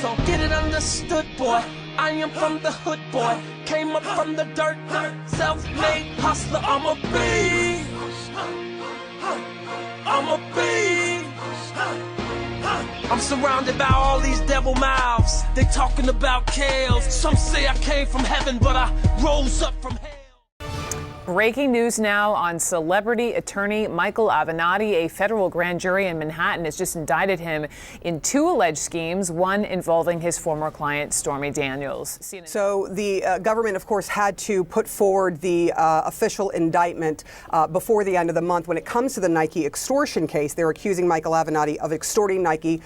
So get it understood, boy. I am from the hood, boy. Came up from the dirt, self-made hustler. I'm a beast. I'm a beast. I'm surrounded by all these devil mouths. They talking about kales. Some say I came from heaven, but I rose up from hell. Breaking news now on celebrity attorney Michael Avenatti. A federal grand jury in Manhattan has just indicted him in 2 alleged schemes, one involving his former client, Stormy Daniels. So the government, of course, had to put forward the official indictment before the end of the month. When it comes to the Nike extortion case, they're accusing Michael Avenatti of extorting Nike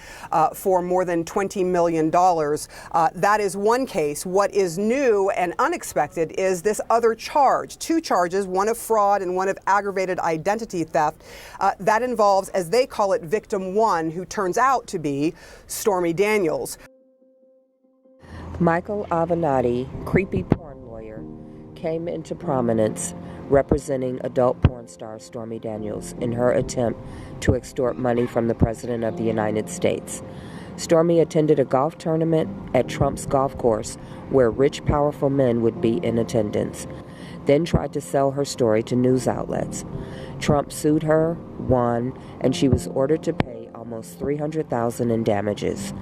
for more than $20 million. That is one case. What is new and unexpected is this other charge, 2 charges, one of fraud and one of aggravated identity theft. That involves, as they call it, victim 1, who turns out to be Stormy Daniels. Michael Avenatti, creepy porn lawyer, came into prominence representing adult porn star Stormy Daniels in her attempt to extort money from the President of the United States. Stormy attended a golf tournament at Trump's golf course where rich, powerful men would be in attendance, then tried to sell her story to news outlets. Trump sued her, won, and she was ordered to pay almost $300,000 in damages.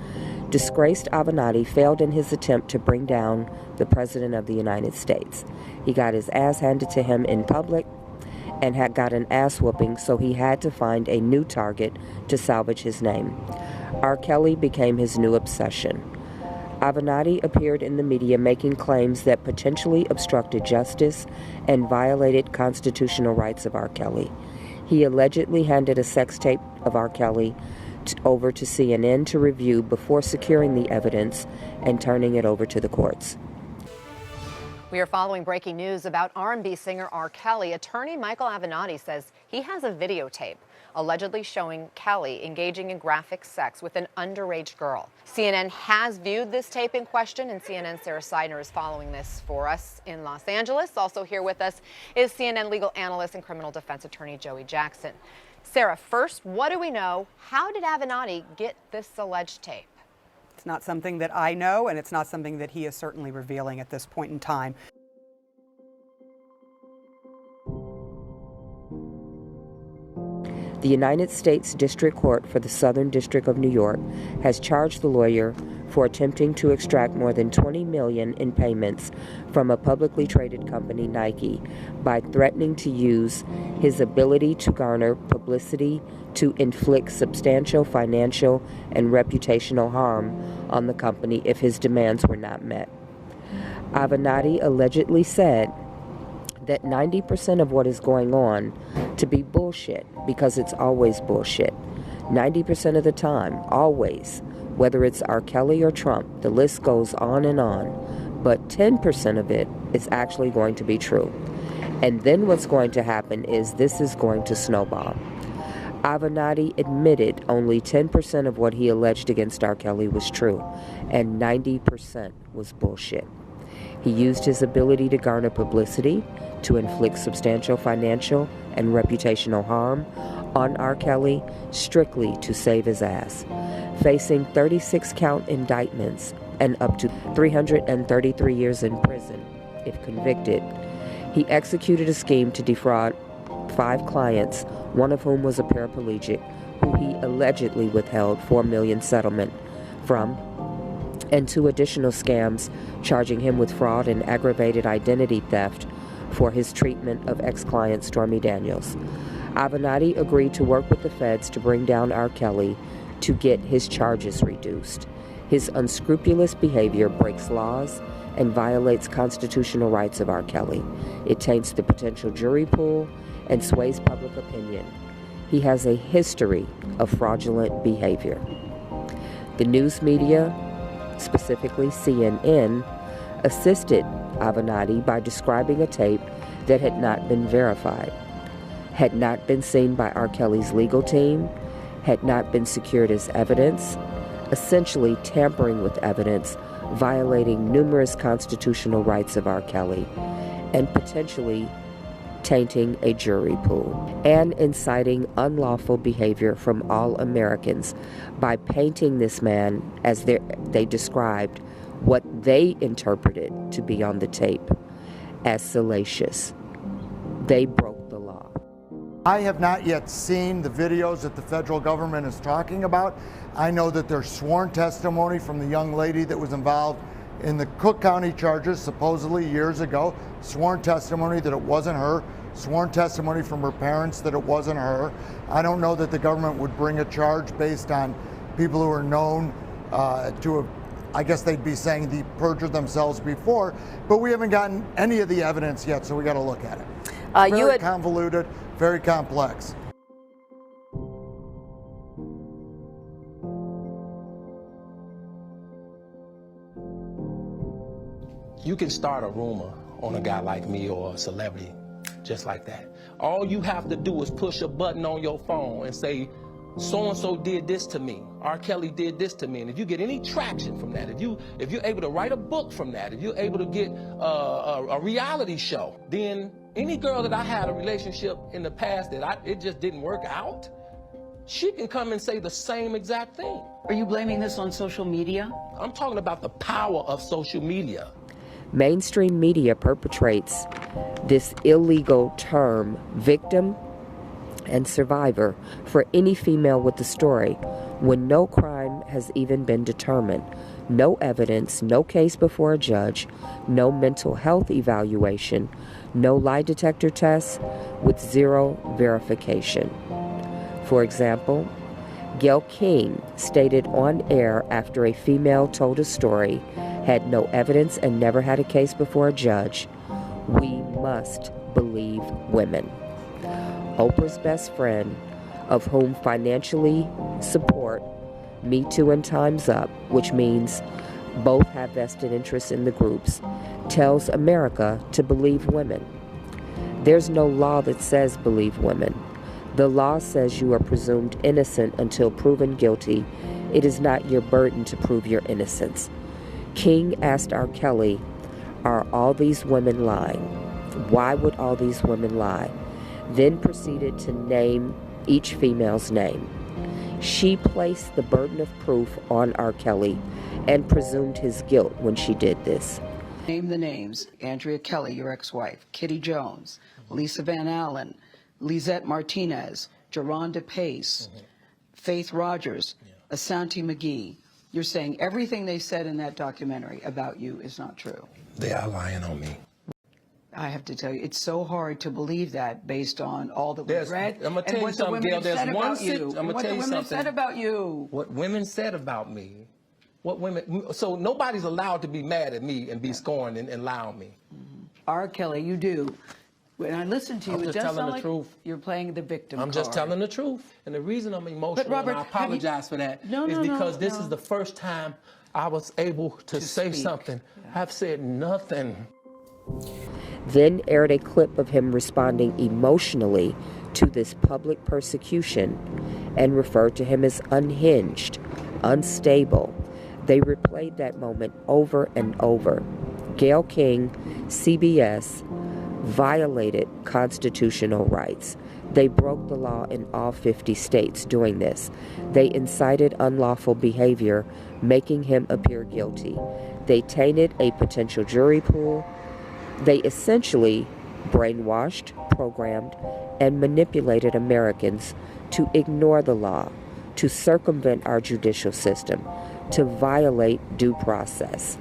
Disgraced Avenatti failed in his attempt to bring down the President of the United States. He got his ass handed to him in public and had got an ass whooping, so he had to find a new target to salvage his name. R. Kelly became his new obsession. Avenatti appeared in the media making claims that potentially obstructed justice and violated constitutional rights of R. Kelly. He allegedly handed a sex tape of R. Kelly over to CNN to review before securing the evidence and turning it over to the courts. We are following breaking news about R&B singer R. Kelly. Attorney Michael Avenatti says he has a videotape allegedly showing Kelly engaging in graphic sex with an underage girl. CNN has viewed this tape in question, and CNN's Sarah Seidner is following this for us in Los Angeles. Also here with us is CNN legal analyst and criminal defense attorney Joey Jackson. Sarah, first, what do we know? How did Avenatti get this alleged tape? It's not something that I know, and it's not something that he is certainly revealing at this point in time. The United States District Court for the Southern District of New York has charged the lawyer for attempting to extract more than $20 million in payments from a publicly traded company, Nike, by threatening to use his ability to garner publicity to inflict substantial financial and reputational harm on the company if his demands were not met. Avenatti allegedly said that 90% of what is going on to be bullshit, because it's always bullshit. 90% of the time, always, whether it's R. Kelly or Trump, the list goes on and on. But 10% of it is actually going to be true. And then what's going to happen is this is going to snowball. Avenatti admitted only 10% of what he alleged against R. Kelly was true, and 90% was bullshit. He used his ability to garner publicity to inflict substantial financial and reputational harm on R. Kelly strictly to save his ass. Facing 36-count indictments and up to 333 years in prison if convicted, he executed a scheme to defraud 5 clients, one of whom was a paraplegic, who he allegedly withheld $4 million settlement from, and 2 additional scams charging him with fraud and aggravated identity theft for his treatment of ex-client Stormy Daniels. Avenatti agreed to work with the feds to bring down R. Kelly to get his charges reduced. His unscrupulous behavior breaks laws and violates constitutional rights of R. Kelly. It taints the potential jury pool and sways public opinion. He has a history of fraudulent behavior. The news media, specifically CNN, assisted Avenatti by describing a tape that had not been verified, had not been seen by R. Kelly's legal team, had not been secured as evidence, essentially tampering with evidence, violating numerous constitutional rights of R. Kelly, and potentially tainting a jury pool, and inciting unlawful behavior from all Americans by painting this man as they described what they interpreted to be on the tape as salacious. They broke the law. I have not yet seen the videos that the federal government is talking about. I know that there's sworn testimony from the young lady that was involved in the Cook County charges supposedly years ago, sworn testimony that it wasn't her, sworn testimony from her parents that it wasn't her. I don't know that the government would bring a charge based on people who are known to have, I guess they'd be saying they perjured themselves before, but we haven't gotten any of the evidence yet, so we got to look at it. Very convoluted, very complex. You can start a rumor on a guy like me or a celebrity just like that. All you have to do is push a button on your phone and say, so-and-so did this to me. R. Kelly did this to me. And if you get any traction from that, if you're able to write a book from that, if you're able to get a reality show, then any girl that I had a relationship in the past that it just didn't work out, she can come and say the same exact thing. Are you blaming this on social media? I'm talking about the power of social media. Mainstream media perpetrates this illegal term, victim and survivor, for any female with a story when no crime has even been determined, no evidence, no case before a judge, no mental health evaluation, no lie detector tests, with zero verification. For example, Gayle King stated on air after a female told a story, had no evidence and never had a case before a judge, "We must believe women." Oprah's best friend, of whom financially support Me Too and Time's Up, which means both have vested interest in the groups, tells America to believe women. There's no law that says believe women. The law says you are presumed innocent until proven guilty. It is not your burden to prove your innocence. King asked R. Kelly, "Are all these women lying? Why would all these women lie?" Then proceeded to name each female's name. She placed the burden of proof on R. Kelly and presumed his guilt when she did this. Name the names: Andrea Kelly, your ex-wife, Kitty Jones, Lisa Van Allen, Lisette Martinez, Geronda Pace, Faith Rogers, Asante McGee. You're saying everything they said in that documentary about you is not true. They are lying on me. I have to tell you, it's so hard to believe that based on all that we've read. I'm going to tell you something, Gayle. There's one thing. I'm going to tell you something. What the women said about you. What women said about me. What women. So nobody's allowed to be mad at me and be scorned and lie on me. R. Kelly, you do. When I listen to you, it does sound like you're playing the victim I'm just telling the truth. And the reason I'm emotional, Robert, and I apologize for that, is because this is the first time I was able to say speak. something. I've said nothing. Then aired a clip of him responding emotionally to this public persecution and referred to him as unhinged, unstable. They replayed that moment over and over. Gayle King, CBS, violated constitutional rights. They broke the law in all 50 states doing this. They incited unlawful behavior, making him appear guilty. They tainted a potential jury pool. They essentially brainwashed, programmed, and manipulated Americans to ignore the law, to circumvent our judicial system, to violate due process,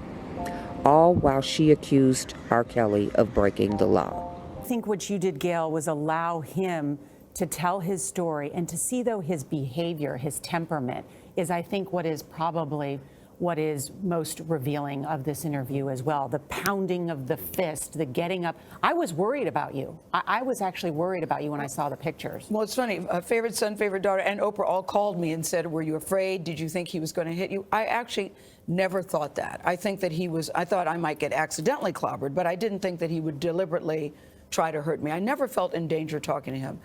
all while she accused R. Kelly of breaking the law. I think what you did, Gayle, was allow him to tell his story and to see, though, his behavior, his temperament, is, I think, what is probably what is most revealing of this interview as well. The pounding of the fist, the getting up. I was worried about you. I was actually worried about you when I saw the pictures. Well, it's funny. Favorite son, favorite daughter, and Oprah all called me and said, were you afraid? Did you think he was going to hit you? I actually never thought that. I think that I thought I might get accidentally clobbered, but I didn't think that he would deliberately try to hurt me. I never felt in danger talking to him.